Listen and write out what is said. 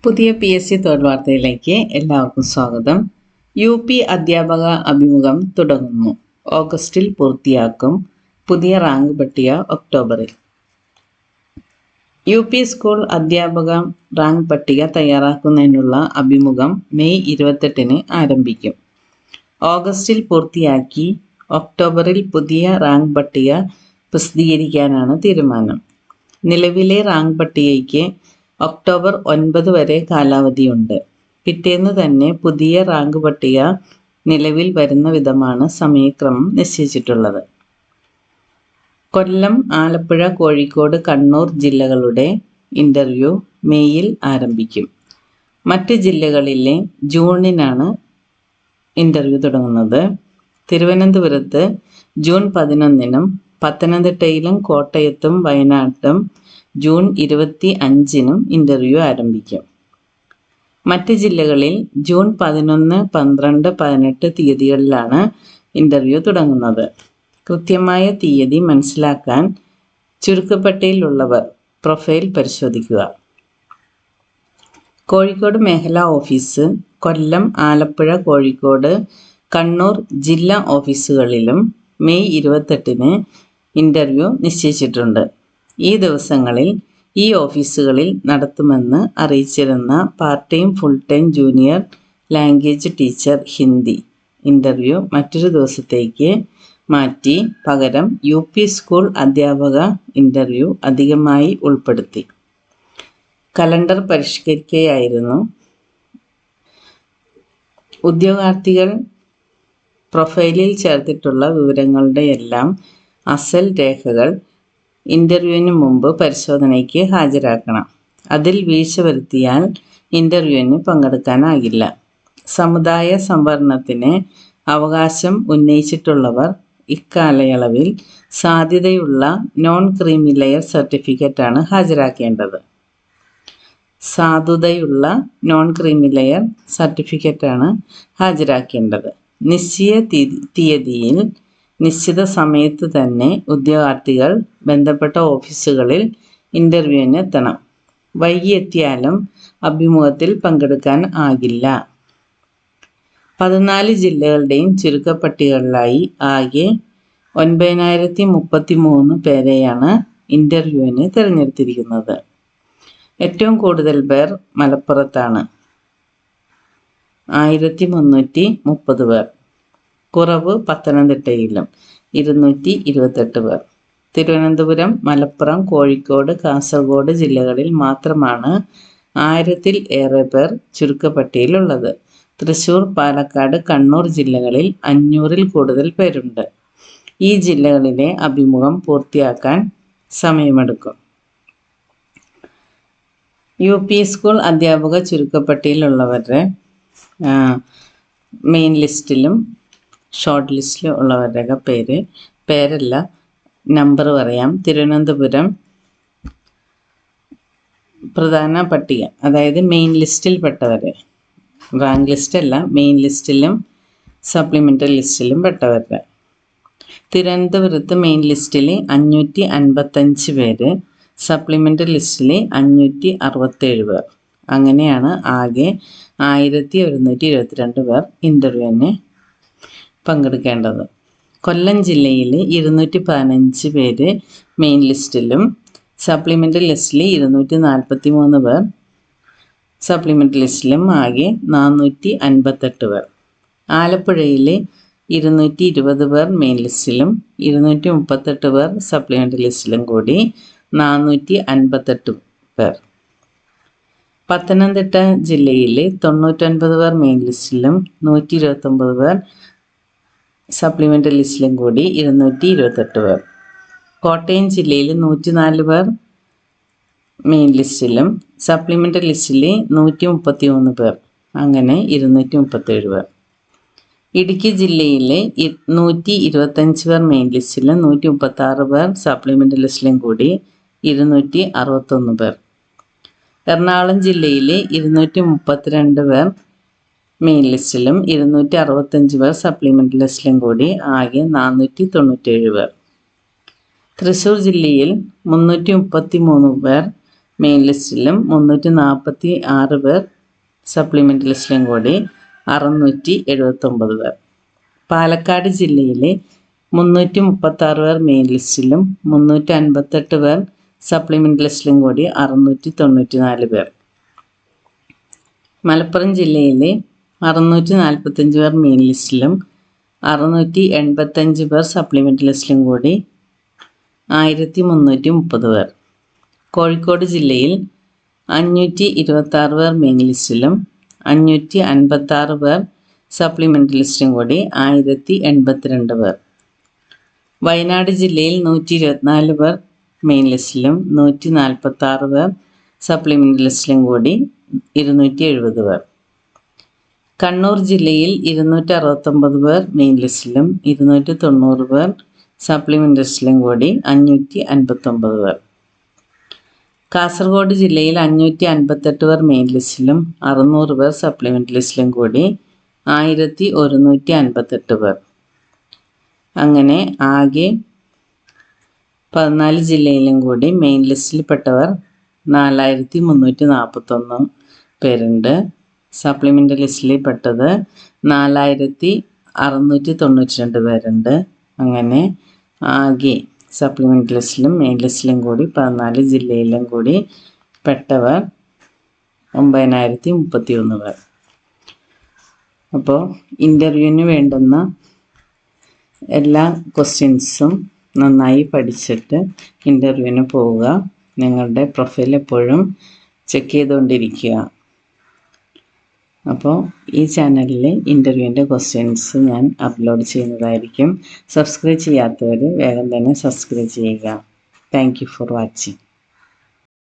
പുതിയ PSC തൊഴിൽ വാർത്തയിലേക്ക് എല്ലാവർക്കും സ്വാഗതം. UP അധ്യാപക അഭിമുഖം തുടങ്ങുന്നു. ഓഗസ്റ്റിൽ പൂർത്തിയാക്കും. പുതിയ റാങ്ക് പട്ടിക ഒക്ടോബറിൽ. UP സ്കൂൾ അധ്യാപക റാങ്ക് പട്ടിക തയ്യാറാക്കുന്നതിനുള്ള അഭിമുഖം മെയ് 28-ന് ആരംഭിക്കും. ഓഗസ്റ്റിൽ പൂർത്തിയാക്കി ഒക്ടോബറിൽ പുതിയ റാങ്ക് പട്ടിക പ്രസിദ്ധീകരിക്കാനാണ് തീരുമാനം. നിലവിലെ റാങ്ക് പട്ടികയ്ക്ക് ഒക്ടോബർ 9 വരെ കാലാവധിയുണ്ട്. പിറ്റേന്ന് തന്നെ പുതിയ റാങ്ക് പട്ടിക നിലവിൽ വരുന്ന വിധമാണ് സമയക്രമം നിശ്ചയിച്ചിട്ടുള്ളത്. കൊല്ലം, ആലപ്പുഴ, കോഴിക്കോട്, കണ്ണൂർ ജില്ലകളുടെ ഇന്റർവ്യൂ മെയ്യിൽ ആരംഭിക്കും. മറ്റ് ജില്ലകളിലെ ജൂണിനാണ് ഇന്റർവ്യൂ തുടങ്ങുന്നത്. തിരുവനന്തപുരത്ത് ജൂൺ 11-നും പത്തനംതിട്ടയിലും കോട്ടയത്തും വയനാട്ടിലും ജൂൺ 25-നും ഇന്റർവ്യൂ ആരംഭിക്കും. മറ്റ് ജില്ലകളിൽ ജൂൺ 11, 12, 18 തീയതികളിലാണ് ഇന്റർവ്യൂ തുടങ്ങുന്നത്. കൃത്യമായ തീയതി മനസ്സിലാക്കാൻ ചുരുക്കപ്പട്ടികയിലുള്ളവർ പ്രൊഫൈൽ പരിശോധിക്കുക. കോഴിക്കോട് മേഖലാ ഓഫീസ്, കൊല്ലം, ആലപ്പുഴ, കോഴിക്കോട്, കണ്ണൂർ ജില്ലാ ഓഫീസുകളിലും മെയ് 28-ന് ഇന്റർവ്യൂ നിശ്ചയിച്ചിട്ടുണ്ട്. ഈ ദിവസങ്ങളിൽ ഈ ഓഫീസുകളിൽ നടത്തുമെന്ന് അറിയിച്ചിരുന്ന part time, full time junior language teacher Hindi interview മറ്റൊരു ദിവസത്തേക്ക് മാറ്റി പകരം UP സ്കൂൾ അധ്യാപക ഇന്റർവ്യൂ അധികമായി ഉൾപ്പെടുത്തി. കലണ്ടർ പരിഷ്കരിക്കുകയായിരുന്നു. ഉദ്യോഗാർത്ഥികൾ പ്രൊഫൈലിൽ ചേർത്തിട്ടുള്ള വിവരങ്ങളുടെയെല്ലാം അസൽ രേഖകൾ ഇന്റർവ്യൂവിന് മുമ്പ് പരിശോധനയ്ക്ക് ഹാജരാക്കണം. അതിൽ വീഴ്ച വരുത്തിയാൽ ഇന്റർവ്യൂവിന് പങ്കെടുക്കാനാകില്ല. സമുദായ സംവരണത്തിന് അവകാശം ഉന്നയിച്ചിട്ടുള്ളവർ ഇക്കാലയളവിൽ സാധ്യതയുള്ള നോൺ ക്രീമി ലെയർ സർട്ടിഫിക്കറ്റാണ് ഹാജരാക്കേണ്ടത്. സാധുതയുള്ള നോൺ ക്രീമി ലെയർ സർട്ടിഫിക്കറ്റാണ് ഹാജരാക്കേണ്ടത്. നിശ്ചിത തീയതിയിൽ നിശ്ചിത സമയത്ത് തന്നെ ഉദ്യോഗാർത്ഥികൾ ബന്ധപ്പെട്ട ഓഫീസുകളിൽ ഇന്റർവ്യൂവിന് എത്തണം. വൈകി എത്തിയാലും അഭിമുഖത്തിൽ പങ്കെടുക്കാൻ ആകില്ല. 14 ജില്ലകളുടെയും ചുരുക്കപ്പട്ടികകളിലായി ആകെ 9033 പേരെയാണ് ഇന്റർവ്യൂവിന് തിരഞ്ഞെടുത്തിരിക്കുന്നത്. ഏറ്റവും കൂടുതൽ പേർ മലപ്പുറത്താണ്, 1330 പേർ. കുറവ് പത്തനംതിട്ടയിലും 228 പേർ. തിരുവനന്തപുരം, മലപ്പുറം, കോഴിക്കോട്, കാസർഗോഡ് ജില്ലകളിൽ മാത്രമാണ് 1000-ൽ ഏറെ പേർ ചുരുക്കപ്പട്ടികയിലുള്ളത്. തൃശൂർ, പാലക്കാട്, കണ്ണൂർ ജില്ലകളിൽ 500-ൽ കൂടുതൽ പേരുണ്ട്. ഈ ജില്ലകളിലെ അഭിമുഖം പൂർത്തിയാക്കാൻ സമയമെടുക്കും. UP സ്കൂൾ അധ്യാപക ചുരുക്കപ്പട്ടികയിലുള്ളവരുടെ മെയിൻ ലിസ്റ്റിലും ഷോർട്ട് ലിസ്റ്റിലും ഉള്ളവരുടെ പേരല്ല, നമ്പർ പറയാം. തിരുവനന്തപുരം പ്രധാന പട്ടിക, അതായത് മെയിൻ ലിസ്റ്റിൽ പെട്ടവരെ, റാങ്ക് ലിസ്റ്റ് അല്ല, മെയിൻ ലിസ്റ്റിലും സപ്ലിമെൻ്ററി ലിസ്റ്റിലും പെട്ടവരുടെ. തിരുവനന്തപുരത്ത് മെയിൻ ലിസ്റ്റിൽ 555 പേര്, സപ്ലിമെൻ്ററി ലിസ്റ്റിൽ 567 പേർ. അങ്ങനെയാണ് ആകെ 1122 പേർ ഇന്റർവ്യൂവിന് പങ്കെടുക്കേണ്ടത്. കൊല്ലം ജില്ലയിൽ 215 പേര് മെയിൻ ലിസ്റ്റിലും സപ്ലിമെൻ്ററി ലിസ്റ്റിൽ 243 പേർ, സപ്ലിമെൻ്ററി ലിസ്റ്റിലും ആകെ 458 പേർ. ആലപ്പുഴയിൽ 220 പേർ മെയിൻ ലിസ്റ്റിലും 238 പേർ സപ്ലിമെൻ്ററി ലിസ്റ്റിലും കൂടി 458 പേർ. പത്തനംതിട്ട ജില്ലയിൽ 99 പേർ മെയിൻ ലിസ്റ്റിലും 129 പേർ സപ്ലിമെൻ്ററി ലിസ്റ്റിലും കൂടി 228 പേർ. കോട്ടയം ജില്ലയിൽ 104 പേർ മെയിൻ ലിസ്റ്റിലും സപ്ലിമെൻ്ററി ലിസ്റ്റിൽ 133 പേർ, അങ്ങനെ 237 പേർ. ഇടുക്കി ജില്ലയിൽ 125 പേർ മെയിൻ ലിസ്റ്റിലും 136 പേർ സപ്ലിമെൻ്ററി ലിസ്റ്റിലും കൂടി 261 പേർ. എറണാകുളം ജില്ലയിൽ 232 പേർ മെയിൻ ലിസ്റ്റിലും 265 പേർ സപ്ലിമെൻ്ററി ലിസ്റ്റിലും കൂടി ആകെ 497 പേർ. തൃശ്ശൂർ ജില്ലയിൽ 333 പേർ മെയിൻ ലിസ്റ്റിലും 346 പേർ സപ്ലിമെൻ്റ് ലിസ്റ്റിലും കൂടി 679 പേർ. പാലക്കാട് ജില്ലയിലെ 336 പേർ മെയിൻ ലിസ്റ്റിലും 358 പേർ സപ്ലിമെൻ്റ് ലിസ്റ്റിലും കൂടി 694 പേർ. മലപ്പുറം ജില്ലയിലെ 645 പേർ മെയിൻ ലിസ്റ്റിലും 685 പേർ സപ്ലിമെൻ്റ് ലിസ്റ്റിലും കൂടി 1330 പേർ. കോഴിക്കോട് ജില്ലയിൽ 526 പേർ മെയിൻ ലിസ്റ്റിലും 556 പേർ സപ്ലിമെൻ്റ് ലിസ്റ്റിലും കൂടി 1082 പേർ. വയനാട് ജില്ലയിൽ 124 പേർ മെയിൻ ലിസ്റ്റിലും 146 പേർ സപ്ലിമെൻ്റ് ലിസ്റ്റിലും കൂടി 270 പേർ. കണ്ണൂർ ജില്ലയിൽ 269 പേർ മെയിൻ ലിസ്റ്റിലും 290 പേർ സപ്ലിമെൻ്റ് ലിസ്റ്റിലും കൂടി 559 പേർ. കാസർഗോഡ് ജില്ലയിൽ 558 പേർ മെയിൻ ലിസ്റ്റിലും 600 പേർ സപ്ലിമെൻ്റ് ലിസ്റ്റിലും കൂടി 1158 പേർ. അങ്ങനെ ആകെ 14 ജില്ലയിലും കൂടി മെയിൻ ലിസ്റ്റിൽപ്പെട്ടവർ 4341 പേരുണ്ട്. സപ്ലിമെൻ്റ് ലിസ്റ്റിൽ പെട്ടത് 4692 പേരുണ്ട്. അങ്ങനെ ആകെ സപ്ലിമെൻ്റ് ലിസ്റ്റിലും മെയിൻ ലിസ്റ്റിലും കൂടി 14 ജില്ലയിലും കൂടി പെട്ടവർ 9031 പേർ. അപ്പോൾ ഇൻ്റർവ്യൂവിന് വേണ്ടുന്ന എല്ലാ ക്വസ്റ്റ്യൻസും നന്നായി പഠിച്ചിട്ട് ഇൻ്റർവ്യൂവിന് പോവുക. നിങ്ങളുടെ പ്രൊഫൈൽ എപ്പോഴും ചെക്ക് ചെയ്തുകൊണ്ടിരിക്കുക. അപ്പോൾ ഈ ചാനലിൽ ഇൻ്റർവ്യൂവിൻ്റെ ക്വസ്റ്റ്യൻസ് ഞാൻ അപ്ലോഡ് ചെയ്യുന്നതായിരിക്കും. സബ്സ്ക്രൈബ് ചെയ്യാത്തവർ വേഗം തന്നെ സബ്സ്ക്രൈബ് ചെയ്യുക. Thank you for watching.